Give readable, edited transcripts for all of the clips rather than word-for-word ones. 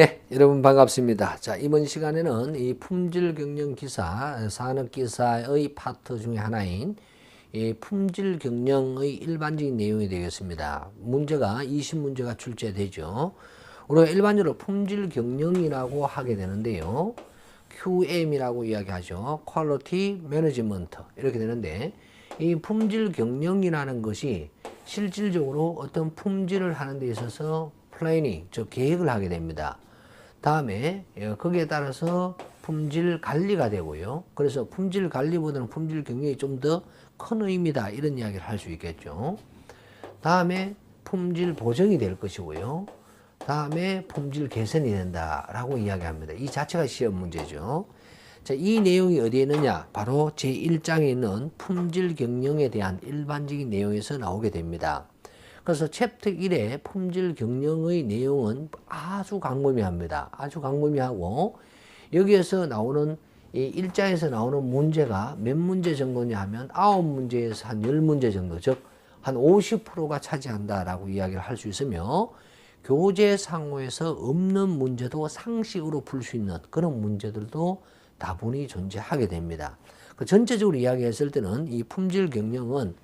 네, 여러분 반갑습니다. 자, 이번 시간에는 이 품질 경영 기사, 산업 기사의 파트 중에 하나인 이 품질 경영의 일반적인 내용이 되겠습니다. 문제가 20문제가 출제되죠. 우리가 일반적으로 품질 경영이라고 하게 되는데요. QM이라고 이야기하죠. Quality Management 이렇게 되는데, 이 품질 경영이라는 것이 실질적으로 어떤 품질을 하는 데 있어서 플래닝, 즉 계획을 하게 됩니다. 다음에 거기에 따라서 품질 관리가 되고요. 그래서 품질 관리보다는 품질 경영이 좀 더 큰 의미다, 이런 이야기를 할 수 있겠죠. 다음에 품질 보정이 될 것이고요. 다음에 품질 개선이 된다라고 이야기합니다. 이 자체가 시험 문제죠. 자, 이 내용이 어디에 있느냐? 바로 제1장에 있는 품질 경영에 대한 일반적인 내용에서 나오게 됩니다. 그래서 챕터 1의 품질 경영의 내용은 아주 광범위합니다. 아주 광범위하고, 여기에서 나오는 이 1장에서 나오는 문제가 몇 문제 정도냐 하면 9문제에서 한 10문제 정도, 즉 한 50%가 차지한다라고 이야기를 할 수 있으며, 교재 상호에서 없는 문제도 상식으로 풀 수 있는 그런 문제들도 다분히 존재하게 됩니다. 전체적으로 이야기했을 때는 이 품질 경영은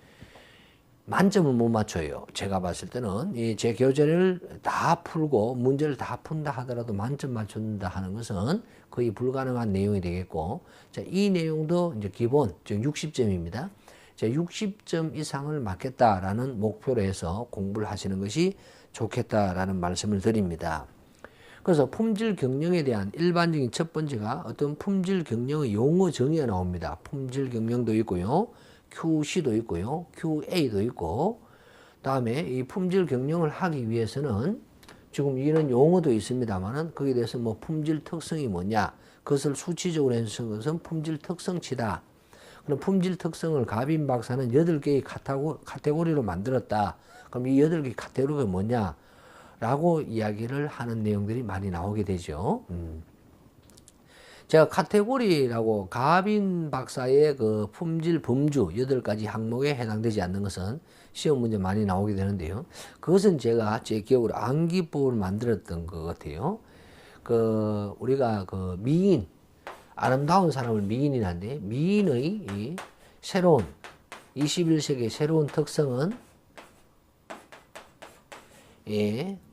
만점을 못 맞춰요. 제가 봤을 때는 제 교재를 다 풀고 문제를 다 푼다 하더라도 만점 맞춘다 하는 것은 거의 불가능한 내용이 되겠고, 자, 이 내용도 이제 기본, 즉 60점입니다. 자, 60점 이상을 맞겠다라는 목표로 해서 공부를 하시는 것이 좋겠다라는 말씀을 드립니다. 그래서 품질 경영에 대한 일반적인 첫 번째가 어떤 품질 경영의 용어 정의가 나옵니다. 품질 경영도 있고요. QC도 있고요. QA도 있고, 다음에 이 품질 경영을 하기 위해서는 지금 이런 용어도 있습니다만은 거기에 대해서 뭐 품질 특성이 뭐냐, 그것을 수치적으로 해서 것은 품질 특성치다. 그럼 품질 특성을 가빈 박사는 8개의 카테고리로 만들었다. 그럼 이 8개 카테고리가 뭐냐? 라고 이야기를 하는 내용들이 많이 나오게 되죠. 제가 카테고리라고 가빈 박사의 그 품질 범주 8가지 항목에 해당되지 않는 것은 시험 문제 많이 나오게 되는데요. 그것은 제가 제 기억으로 암기법을 만들었던 것 같아요. 우리가 미인, 아름다운 사람을 미인이라는데, 미인의 이 새로운 21세기의 새로운 특성은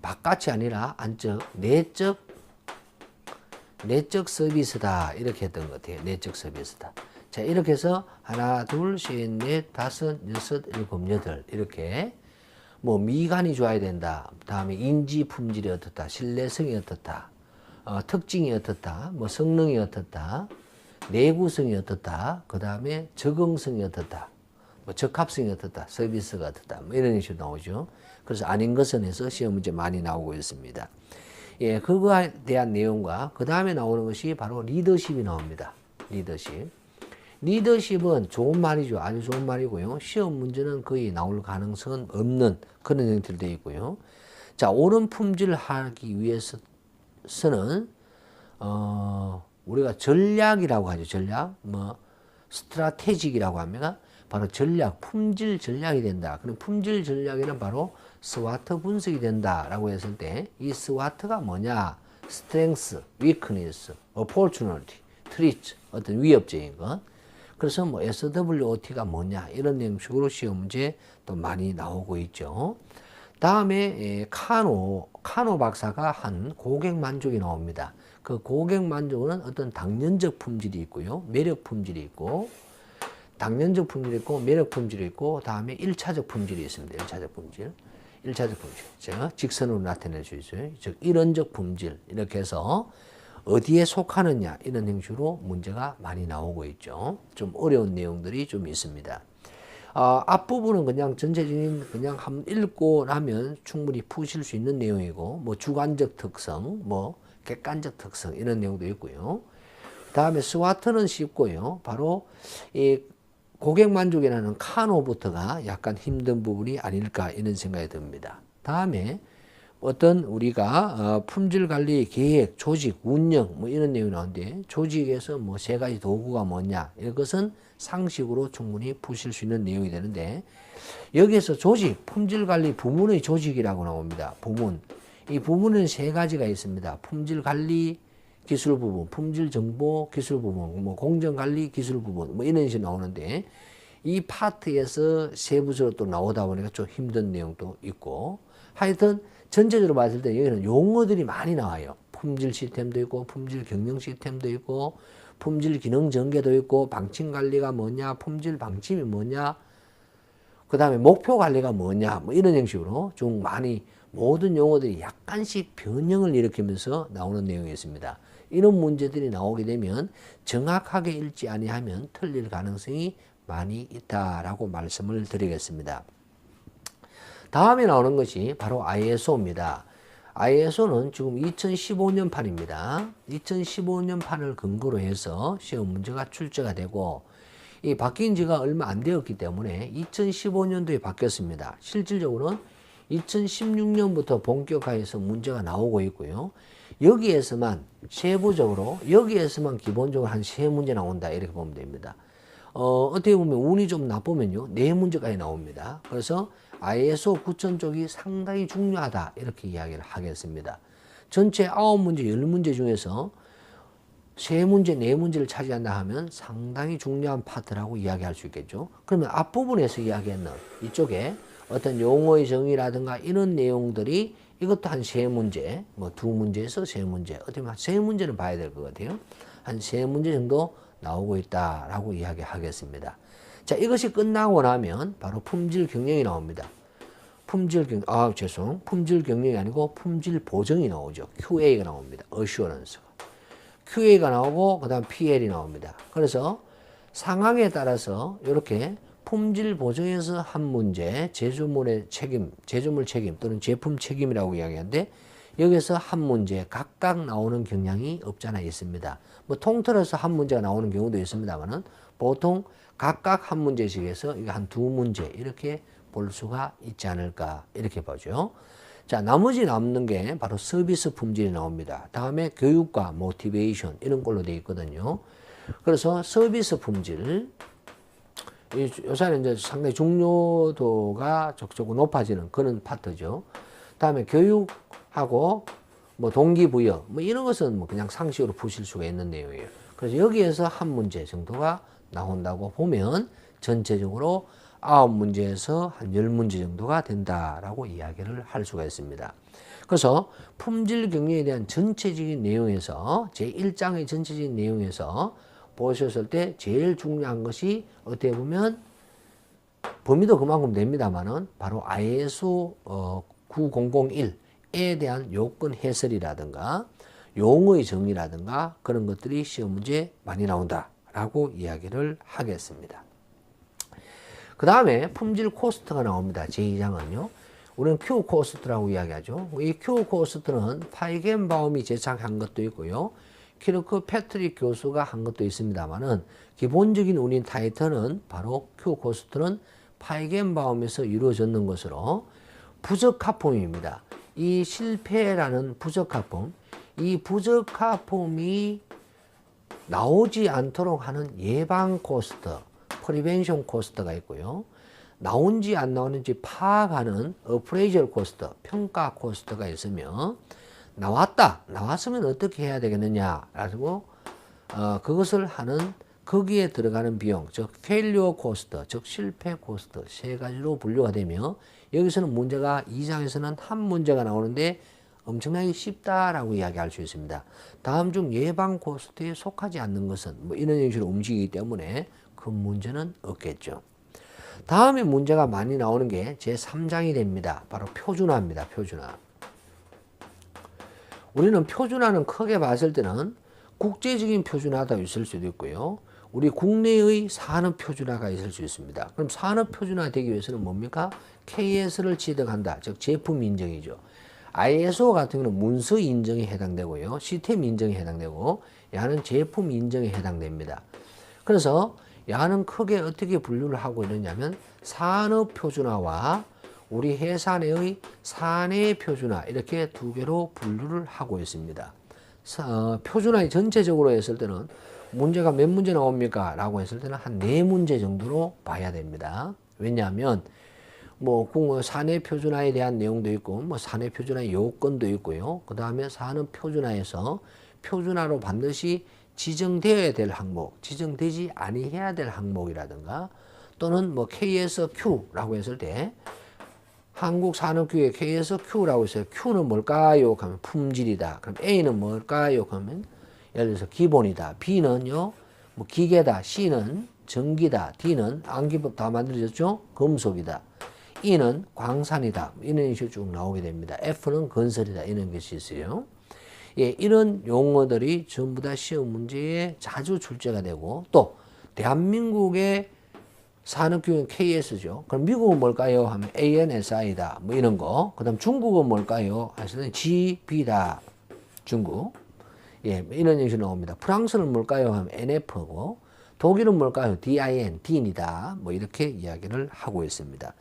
바깥이 아니라 안적, 내적 서비스다, 이렇게 했던 것 같아요. 내적 서비스다. 자, 이렇게 해서 하나, 둘, 셋, 넷, 다섯, 여섯, 일곱, 여덟, 이렇게 뭐 미간이 좋아야 된다. 다음에 인지 품질이 어떻다, 신뢰성이 어떻다, 특징이 어떻다, 뭐 성능이 어떻다, 내구성이 어떻다, 그 다음에 적응성이 어떻다, 뭐 적합성이 어떻다, 서비스가 어떻다, 뭐 이런 식으로 나오죠. 그래서 아닌 것은에서 시험 문제 많이 나오고 있습니다. 예, 그거에 대한 내용과 그 다음에 나오는 것이 바로 리더십이 나옵니다. 리더십. 리더십은 좋은 말이죠. 아주 좋은 말이고요. 시험 문제는 거의 나올 가능성은 없는 그런 형태로 되어 있고요. 자, 옳은 품질을 하기 위해서는 우리가 전략이라고 하죠. 전략, 뭐 스트라테직이라고 합니다. 바로 전략, 품질 전략이 된다. 그럼 품질 전략에는 바로 스와트 분석이 된다라고 했을 때, 이 스와트가 뭐냐? 스트렝스, 위크니스, opportunity, threat, 어떤 위협적인 것. 그래서 뭐 SWOT가 뭐냐? 이런 형식으로 시험 문제 또 많이 나오고 있죠. 다음에 카노 박사가 한 고객 만족이 나옵니다. 그 고객 만족은 어떤 당연적 품질이 있고요. 매력 품질이 있고, 당연적 품질이 있고, 매력 품질이 있고, 다음에 1차적 품질이 있습니다. 1차적 품질. 제가 직선으로 나타낼 수 있어요. 즉, 이론적 품질. 이렇게 해서 어디에 속하느냐, 이런 형식으로 문제가 많이 나오고 있죠. 좀 어려운 내용들이 좀 있습니다. 앞부분은 그냥 전체적인 그냥 한번 읽고 나면 충분히 푸실 수 있는 내용이고, 뭐 주관적 특성, 뭐 객관적 특성, 이런 내용도 있고요. 다음에 스와트는 쉽고요. 바로 이 고객 만족이라는 카노부터가 약간 힘든 부분이 아닐까, 이런 생각이 듭니다. 다음에 어떤 우리가 품질 관리 계획, 조직, 운영, 뭐 이런 내용이 나오는데, 조직에서 뭐 3가지 도구가 뭐냐, 이것은 상식으로 충분히 푸실 수 있는 내용이 되는데, 여기에서 조직, 품질 관리 부문의 조직이라고 나옵니다. 부문. 이 부문은 세 가지가 있습니다. 품질관리 기술 부분, 품질정보 기술 부분, 뭐 공정관리 기술 부분, 뭐 이런 식으로 나오는데 이 파트에서 세부적으로 또 나오다 보니까 좀 힘든 내용도 있고 하여튼 전체적으로 봤을 때 여기는 용어들이 많이 나와요. 품질 시스템도 있고 품질 경영 시스템도 있고 품질 기능 전개도 있고 방침 관리가 뭐냐, 품질 방침이 뭐냐, 그 다음에 목표 관리가 뭐냐, 뭐 이런 형식으로 좀 많이 모든 용어들이 약간씩 변형을 일으키면서 나오는 내용이 있습니다. 이런 문제들이 나오게 되면 정확하게 읽지 아니하면 틀릴 가능성이 많이 있다라고 말씀을 드리겠습니다. 다음에 나오는 것이 바로 ISO입니다. ISO는 지금 2015년 판입니다. 2015년 판을 근거로 해서 시험 문제가 출제가 되고 이 바뀐 지가 얼마 안 되었기 때문에 2015년도에 바뀌었습니다. 실질적으로는 2016년부터 본격화해서 문제가 나오고 있고요. 여기에서만 세부적으로 여기에서만 기본적으로 한 3문제 나온다 이렇게 보면 됩니다. 어떻게 보면 운이 좀 나쁘면요 4문제까지 나옵니다. 그래서 ISO 9000 쪽이 상당히 중요하다 이렇게 이야기를 하겠습니다. 전체 9문제 10문제 중에서 3문제 4문제를 차지한다 하면 상당히 중요한 파트라고 이야기할 수 있겠죠. 그러면 앞부분에서 이야기했는 이쪽에 어떤 용어의 정의라든가 이런 내용들이 이것도 한 3문제, 뭐 2문제에서 3문제, 어떻게 보면 3문제는 봐야 될 것 같아요. 한 3문제 정도 나오고 있다라고 이야기하겠습니다. 자, 이것이 끝나고 나면 바로 품질 경영이 나옵니다. 품질 경영이 아니고 품질 보정이 나오죠. QA가 나옵니다. Assurance가. QA가 나오고 그다음 PL이 나옵니다. 그래서 상황에 따라서 이렇게 품질 보정에서 한 문제, 제조물의 책임, 제조물 책임 또는 제품 책임이라고 이야기하는데 여기서 한 문제 각각 나오는 경향이 없잖아 있습니다. 뭐 통틀어서 한 문제가 나오는 경우도 있습니다만은 보통 각각 한 문제씩에서 이거 한 2문제 이렇게 볼 수가 있지 않을까 이렇게 보죠. 자, 나머지 남는 게 바로 서비스 품질이 나옵니다. 다음에 교육과 모티베이션 이런 걸로 되어 있거든요. 그래서 서비스 품질 요새는 이제 상당히 중요도가 적극적으로 높아지는 그런 파트죠. 다음에 교육하고 뭐 동기부여 뭐 이런 것은 뭐 그냥 상식으로 푸실 수가 있는 내용이에요. 그래서 여기에서 한 문제 정도가 나온다고 보면 전체적으로 9문제에서 한 10문제 정도가 된다라고 이야기를 할 수가 있습니다. 그래서 품질 경영에 대한 전체적인 내용에서 제1장의 전체적인 내용에서 보셨을 때 제일 중요한 것이 어떻게 보면 범위도 그만큼 됩니다만은 바로 ISO 9001에 대한 요건 해설이라든가 용어의 정의라든가 그런 것들이 시험 문제에 많이 나온다라고 이야기를 하겠습니다. 그 다음에 품질 코스트가 나옵니다. 제2장은요. 우리는 Q 코스트라고 이야기하죠. 이 Q 코스트는 파이겐바움이 제작한 것도 있고요. 키르크 패트릭 교수가 한 것도 있습니다만은 기본적인 운인 타이틀은 바로 Q 코스트는 파이겐바움에서 이루어졌는 것으로 부적합품입니다. 이 실패라는 부적합품, 이 부적합품이 나오지 않도록 하는 예방 코스트, 프리벤션 코스트가 있고요. 나온지 안 나오는지 파악하는 어프레이저 코스트, 평가 코스트가 있으며 나왔으면 어떻게 해야 되겠느냐라고 그것을 하는 거기에 들어가는 비용, 즉 페일리어 코스트, 즉 실패 코스트 세 가지로 분류가 되며 여기서는 문제가 2장에서는 한 문제가 나오는데 엄청나게 쉽다라고 이야기할 수 있습니다. 다음 중 예방 코스트에 속하지 않는 것은 뭐 이런 형식으로 움직이기 때문에 그 문제는 없겠죠. 다음에 문제가 많이 나오는 게 제3장이 됩니다. 바로 표준화입니다. 표준화. 우리는 표준화는 크게 봤을 때는 국제적인 표준화도 있을 수도 있고요. 우리 국내의 산업 표준화가 있을 수 있습니다. 그럼 산업 표준화 되기 위해서는 뭡니까? KS를 취득한다. 즉 제품 인정이죠. ISO 같은 경우는 문서 인정에 해당되고요. 시스템 인정에 해당되고 야는 제품 인정에 해당됩니다. 그래서 야는 크게 어떻게 분류를 하고 있느냐면 산업 표준화와 우리 회사 내의 사내 표준화 이렇게 두 개로 분류를 하고 있습니다. 표준화 전체적으로 했을 때는 문제가 몇 문제 나옵니까? 라고 했을 때는 한 4문제 정도로 봐야 됩니다. 왜냐하면 뭐 산해 표준화에 대한 내용도 있고 뭐 산해 표준화의 요건도 있고요. 그 다음에 산업 표준화에서 표준화로 반드시 지정되어야 될 항목, 지정되지 아니해야 될 항목이라든가 또는 뭐 KSQ라고 했을 때 한국산업교육 KSQ라고 했어요. Q는 뭘까요? 하면 품질이다. 그럼 A는 뭘까요? 하면 예를 들어서 기본이다. B는요, 뭐 기계다. C는 전기다. D는 안기법 다 만들어졌죠? 금속이다. E는 광산이다. 이런 식으로 쭉 나오게 됩니다. F는 건설이다. 이런 것이 있어요. 예, 이런 용어들이 전부 다 시험 문제에 자주 출제가 되고 또 대한민국의 산업교육은 KS죠. 그럼 미국은 뭘까요? 하면 ANSI다. 뭐 이런 거. 그 다음 중국은 뭘까요? 하시면 GB다. 중국. 예, 이런 식으로 나옵니다. 프랑스는 뭘까요? 하면 NF고 독일은 뭘까요? DIN, DIN이다. 뭐 이렇게 이야기를 하고 있습니다.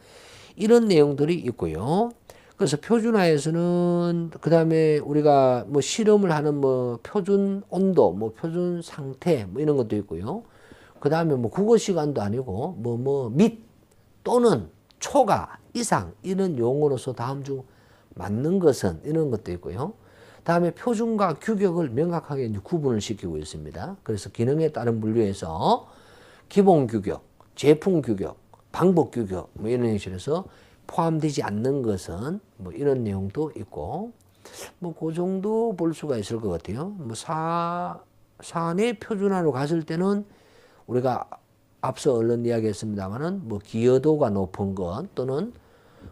이런 내용들이 있고요. 그래서 표준화에서는 그 다음에 우리가 뭐 실험을 하는 뭐 표준 온도, 뭐 표준 상태 뭐 이런 것도 있고요. 그 다음에 뭐 국어 시간도 아니고 및 또는 초과 이상 이런 용어로서 다음 중 맞는 것은 이런 것도 있고요. 다음에 표준과 규격을 명확하게 이제 구분을 시키고 있습니다. 그래서 기능에 따른 분류에서 기본 규격, 제품 규격, 방법 규격 뭐 이런 식으로 포함되지 않는 것은 뭐 이런 내용도 있고 뭐 그 정도 볼 수가 있을 것 같아요. 뭐 사내 표준화로 갔을 때는 우리가 앞서 얼른 이야기했습니다만은 뭐 기여도가 높은 것 또는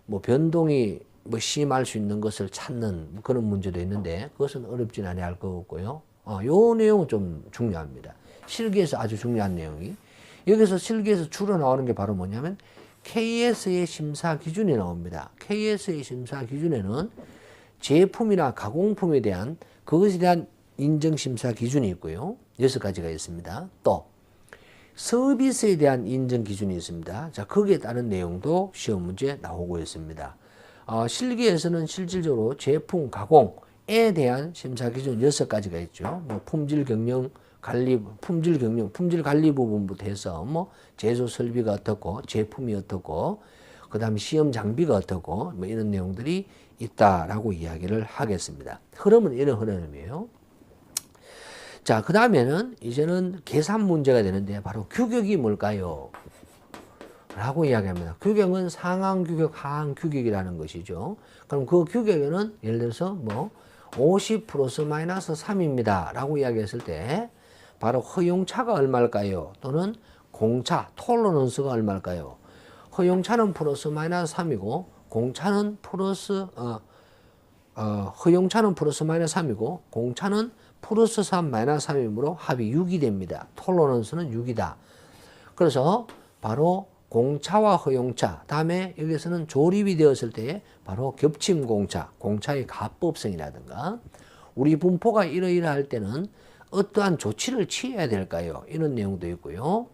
뭐 변동이 뭐 심할 수 있는 것을 찾는 그런 문제도 있는데 그것은 어렵진 아니할 것 같고요. 요 내용은 좀 중요합니다. 실기에서 아주 중요한 내용이 여기서 실기에서 주로 나오는 게 바로 뭐냐면 KS의 심사 기준이 나옵니다. KS의 심사 기준에는 제품이나 가공품에 대한 그것에 대한 인정 심사 기준이 있고요. 6가지가 있습니다. 또 서비스에 대한 인정 기준이 있습니다. 자, 거기에 따른 내용도 시험 문제에 나오고 있습니다. 실기에서는 실질적으로 제품 가공에 대한 심사 기준 6가지가 있죠. 뭐 품질 관리 부분부터 해서 뭐 제조 설비가 어떻고 제품이 어떻고 그다음에 시험 장비가 어떻고 뭐 이런 내용들이 있다라고 이야기를 하겠습니다. 흐름은 이런 흐름이에요. 자, 그 다음에는 이제는 계산 문제가 되는데 바로 규격이 뭘까요? 라고 이야기합니다. 규격은 상한 규격, 하한 규격이라는 것이죠. 그럼 그 규격에는 예를 들어서 뭐 50 플러스 마이너스 3입니다. 라고 이야기했을 때 바로 허용차가 얼마일까요? 또는 공차, 톨러런스가 얼마일까요? 허용차는 플러스 마이너스 3이고 공차는 허용차는 플러스 마이너스 3이고 공차는 플러스 3 마이너스 3이므로 합이 6이 됩니다. 톨러런스는 6이다. 그래서 바로 공차와 허용차, 다음에 여기서는 조립이 되었을 때 바로 겹침 공차, 공차의 가법성이라든가 우리 분포가 이러이러할 때는 어떠한 조치를 취해야 될까요? 이런 내용도 있고요.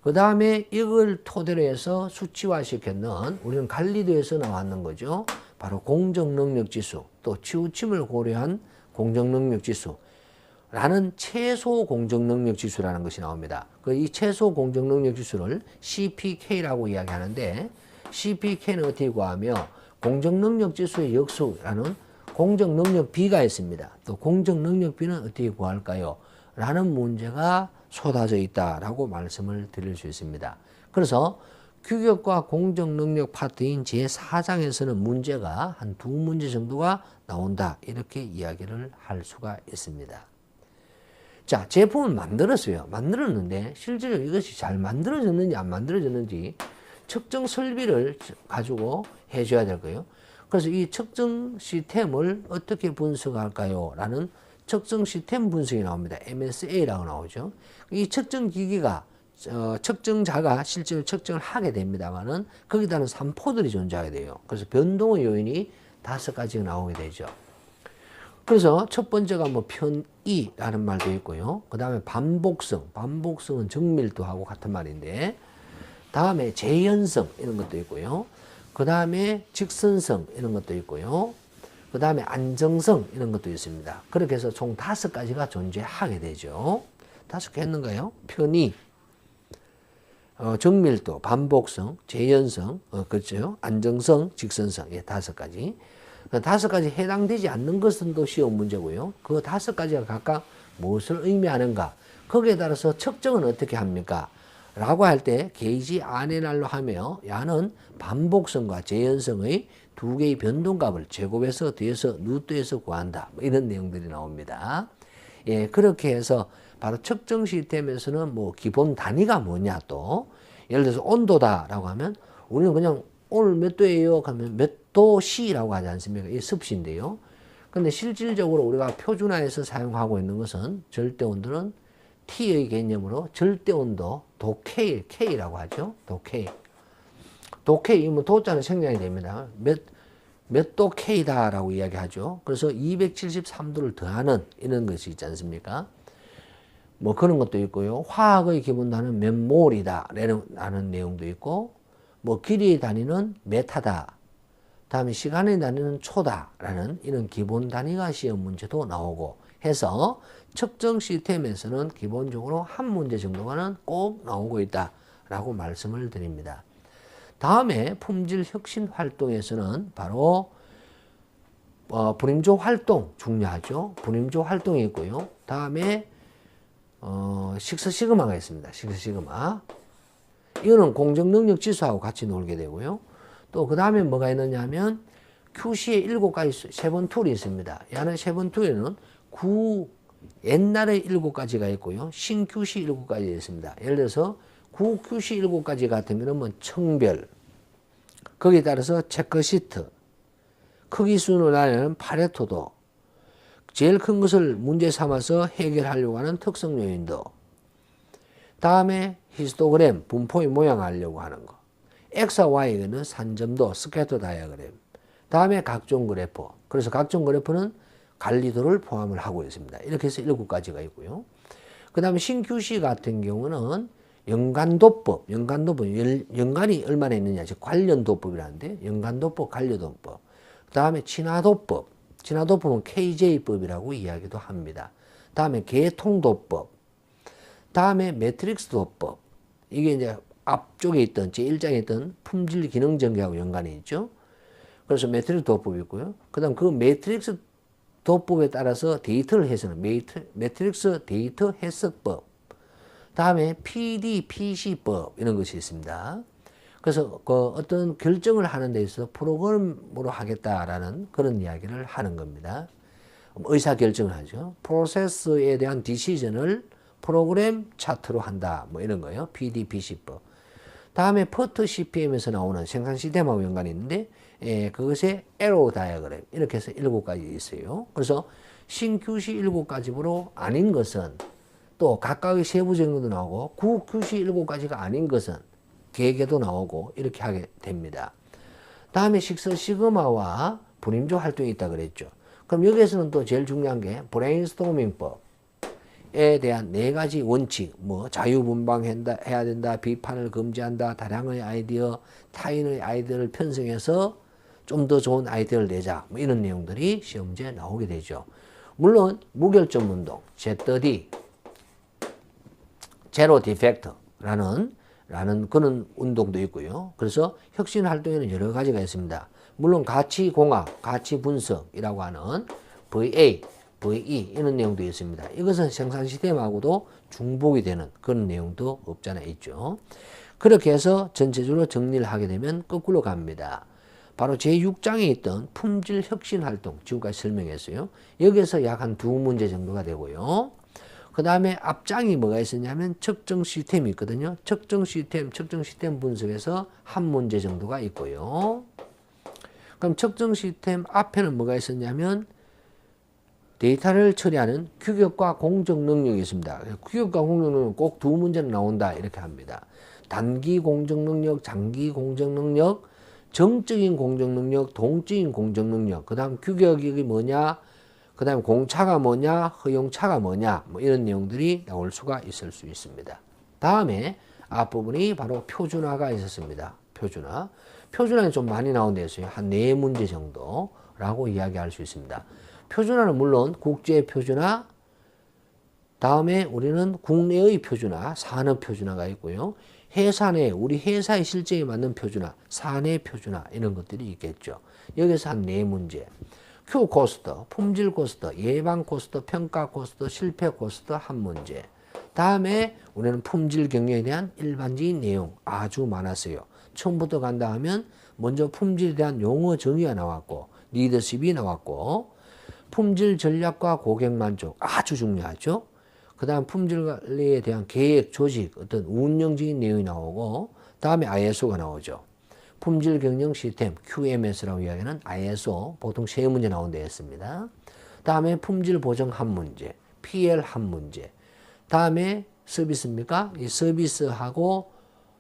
그 다음에 이걸 토대로 해서 수치화시켰는 우리는 관리도에서 나왔는 거죠. 바로 공정능력지수, 또 치우침을 고려한 공정능력지수라는 최소 공정능력지수라는 것이 나옵니다. 이 최소 공정능력지수를 CPK라고 이야기하는데 CPK는 어떻게 구하며 공정능력지수의 역수라는 공정능력비가 있습니다. 또 공정능력비는 어떻게 구할까요? 라는 문제가 쏟아져 있다라고 말씀을 드릴 수 있습니다. 그래서 규격과 공정능력 파트인 제4장에서는 문제가 한 2문제 정도가 나온다. 이렇게 이야기를 할 수가 있습니다. 자, 제품을 만들었어요. 만들었는데 실제로 이것이 잘 만들어졌는지 안 만들어졌는지 측정 설비를 가지고 해줘야 될 거예요. 그래서 이 측정 시스템을 어떻게 분석할까요? 라는 측정 시스템 분석이 나옵니다. MSA라고 나오죠. 이 측정 기기가 측정자가 실제로 측정을 하게 됩니다만은 거기다는 산포들이 존재하게 돼요. 그래서 변동의 요인이 5가지가 나오게 되죠. 그래서 첫 번째가 뭐 편의라는 말도 있고요. 그 다음에 반복성은 정밀도하고 같은 말인데, 다음에 재현성 이런 것도 있고요. 그 다음에 직선성 이런 것도 있고요. 그 다음에 안정성 이런 것도 있습니다. 그렇게 해서 총 5가지가 존재하게 되죠. 5개 했는가요? 편의, 정밀도, 반복성, 재현성, 그렇죠. 안정성, 직선성, 예, 5가지. 5가지 해당되지 않는 것은 또 시험 문제고요. 그 5가지가 각각 무엇을 의미하는가? 거기에 따라서 측정은 어떻게 합니까? 라고 할 때 게이지 아네랄로 하며 야는 반복성과 재현성의 2개의 변동값을 제곱해서 뒤에서 루트에서 구한다. 뭐 이런 내용들이 나옵니다. 예, 그렇게 해서 바로 측정 시스템에서는 뭐 기본 단위가 뭐냐 또 예를 들어서 온도다라고 하면 우리는 그냥 오늘 몇 도예요? 하면 몇 도씨라고 하지 않습니까? 이 습시인데요. 근데 실질적으로 우리가 표준화해서 사용하고 있는 것은 절대 온도는 T의 개념으로 절대 온도 도 K, K라고 하죠. 도 K. 도 K, 뭐 도자는 생략이 됩니다. 몇 도 K다라고 이야기하죠. 그래서 273도를 더하는 이런 것이 있지 않습니까? 뭐 그런 것도 있고요. 화학의 기본 단위는 몇 몰이다 라는 내용도 있고, 뭐 길이의 단위는 메타다. 다음에 시간의 단위는 초다라는 이런 기본 단위가 시험 문제도 나오고 해서 측정 시스템에서는 기본적으로 한 문제 정도가는 꼭 나오고 있다라고 말씀을 드립니다. 다음에 품질 혁신 활동에서는 바로 분임조 활동 중요하죠. 분임조 활동이 있고요. 다음에 식서 시그마가 있습니다. 식서 시그마. 이거는 공정 능력 지수하고 같이 놀게 되고요. 또 그 다음에 뭐가 있느냐 하면 QC의 7가지 세번 툴이 있습니다. 야는 세번 툴에는 옛날에 7가지가 있고요. 신 QC 7가지 있습니다. 예를 들어서 구 QC 7가지 같은 경우는 뭐 청별, 거기에 따라서 체크시트, 크기 순으로 나뉘는 파레토도, 제일 큰 것을 문제 삼아서 해결하려고 하는 특성 요인도, 다음에 히스토그램, 분포의 모양을 알려고 하는 거, X와 Y는 산점도, 스캐터 다이어그램, 다음에 각종 그래프, 그래서 각종 그래프는 관리도를 포함을 하고 있습니다. 이렇게 해서 7가지가 있고요. 그 다음에 신QC 같은 경우는 연간도법, 연간이 얼마나 있느냐, 즉 관련도법이라는데, 연간도법, 관련도법. 그 다음에 친화도법, 친화도법은 KJ법이라고 이야기도 합니다. 다음에 계통도법, 다음에 매트릭스 도법, 이게 이제 앞쪽에 있던, 제1장에 있던 품질 기능 전개하고 연관이 있죠. 그래서 매트릭스 도법이 있고요. 그 다음 그 매트릭스 도법에 따라서 데이터를 해석하는 매트릭스 데이터 해석법, 다음에 PDPC법 이런 것이 있습니다. 그래서 그 어떤 결정을 하는 데 있어서 프로그램으로 하겠다라는 그런 이야기를 하는 겁니다. 의사 결정을 하죠. 프로세스에 대한 디시전을 프로그램 차트로 한다. 뭐 이런 거예요. PDPC법. 다음에 퍼트 CPM에서 나오는 생산 시스템하고 연관이 있는데 그것의 에러 다이어그램 이렇게 해서 7가지 있어요. 그래서 신QC 7가지로 아닌 것은 또 각각의 세부적인 것도 나오고 구QC 7가지가 아닌 것은 계획에도 나오고 이렇게 하게 됩니다. 다음에 식서 시그마와 분임조 활동이 있다 그랬죠. 그럼 여기에서는 또 제일 중요한 게 브레인스토밍법 에 대한 4가지 원칙, 뭐 자유분방해야 된다, 비판을 금지한다, 다량의 아이디어, 타인의 아이디어를 편성해서 좀 더 좋은 아이디어를 내자, 뭐 이런 내용들이 시험 문제에 나오게 되죠. 물론 무결점 운동, ZD, 제로 디펙트라는 그런 운동도 있고요. 그래서 혁신 활동에는 여러 가지가 있습니다. 물론 가치 공학, 가치 분석이라고 하는 VA, VE 이런 내용도 있습니다. 이것은 생산 시스템하고도 중복이 되는 그런 내용도 없잖아 있죠. 그렇게 해서 전체적으로 정리를 하게 되면 거꾸로 갑니다. 바로 제6장에 있던 품질 혁신 활동 지금까지 설명했어요. 여기에서 약 한 2문제 정도가 되고요. 그 다음에 앞장이 뭐가 있었냐면 측정 시스템이 있거든요. 측정 시스템 분석에서 한 문제 정도가 있고요. 그럼 측정 시스템 앞에는 뭐가 있었냐면 데이터를 처리하는 규격과 공정 능력이 있습니다. 규격과 공정 능력은 꼭 2문제는 나온다 이렇게 합니다. 단기 공정 능력, 장기 공정 능력, 정적인 공정 능력, 동적인 공정 능력, 그 다음 규격이 뭐냐, 그 다음에 공차가 뭐냐, 허용차가 뭐냐, 뭐 이런 내용들이 나올 수가 있을 수 있습니다. 다음에 앞부분이 바로 표준화가 있었습니다. 표준화는 좀 많이 나온 데 있어요. 한 4문제 정도라고 이야기할 수 있습니다. 표준화는 물론 국제 표준화, 다음에 우리는 국내의 표준화, 산업 표준화가 있고요. 회사 내 우리 회사의 실정에 맞는 표준화, 사내 표준화 이런 것들이 있겠죠. 여기서 한 네 문제. Q 코스트, 품질 코스트, 예방 코스트, 평가 코스트, 실패 코스트 한 문제. 다음에 우리는 품질 경영에 대한 일반적인 내용 아주 많았어요. 처음부터 간다 하면 먼저 품질에 대한 용어 정의가 나왔고 리더십이 나왔고 품질 전략과 고객 만족 아주 중요하죠. 그 다음 품질 관리에 대한 계획, 조직, 어떤 운영적인 내용이 나오고 다음에 ISO가 나오죠. 품질 경영 시스템 QMS라고 이야기하는 ISO 보통 세 문제 나온 데 있습니다. 다음에 품질 보정 한 문제, PL 한 문제. 다음에 서비스입니까? 이 서비스하고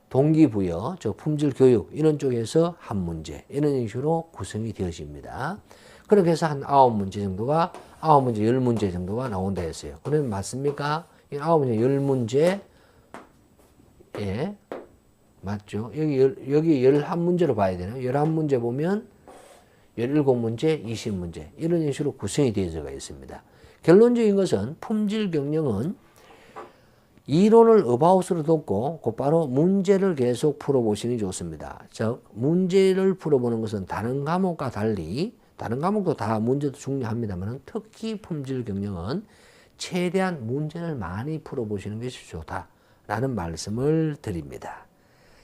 동기부여, 저 품질 교육 이런 쪽에서 한 문제 이런 식으로 구성이 되어집니다. 그렇게 해서 한 9문제 정도가 9문제, 10문제 정도가 나온다 했어요. 그러면 맞습니까? 이 9문제, 10문제 예. 맞죠? 여기 11문제로 봐야 되나요? 11문제 보면 17문제, 20문제 이런 식으로 구성이 되어져 있습니다. 결론적인 것은 품질 경영은 이론을 어바웃으로 듣고 곧바로 문제를 계속 풀어보시는 게 좋습니다. 즉 문제를 풀어보는 것은 다른 과목과 달리 다른 과목도 다 문제도 중요합니다만 특히 품질 경영은 최대한 문제를 많이 풀어보시는 것이 좋다라는 말씀을 드립니다.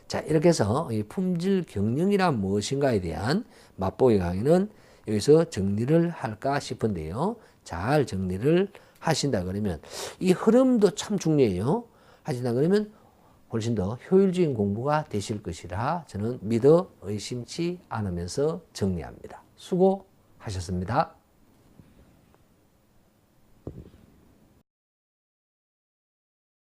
자, 이렇게 해서 이 품질 경영이란 무엇인가에 대한 맛보기 강의는 여기서 정리를 할까 싶은데요. 잘 정리를 하신다 그러면 이 흐름도 참 중요해요. 하신다 그러면 훨씬 더 효율적인 공부가 되실 것이라 저는 믿어 의심치 않으면서 정리합니다. 수고하셨습니다.